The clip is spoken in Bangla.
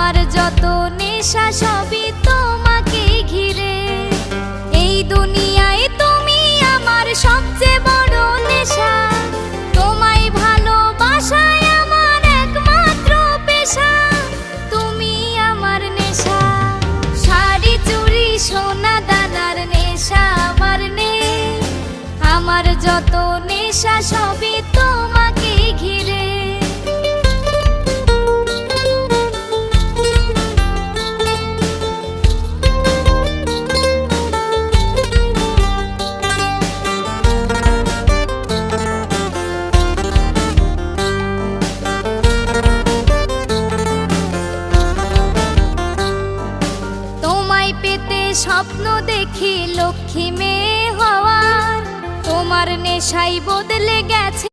আমার যত নেশা সবই তোমাকে ঘিরে। এই দুনিয়ায় তুমি আমার সবচেয়ে বড় নেশা। তোমায় ভালোবাসায় আমার একমাত্র পেশা। তুমি আমার নেশা। শাড়ি চুড়ি সোনা দানার নেশা আমার নেই। আমার যত নেশা সবই তোমাকে ঘিরে। তোমায় পেতে স্বপ্ন দেখি লক্ষ্মী মেয়ে হওয়ার। তোমার নেশাই বদলে গেছে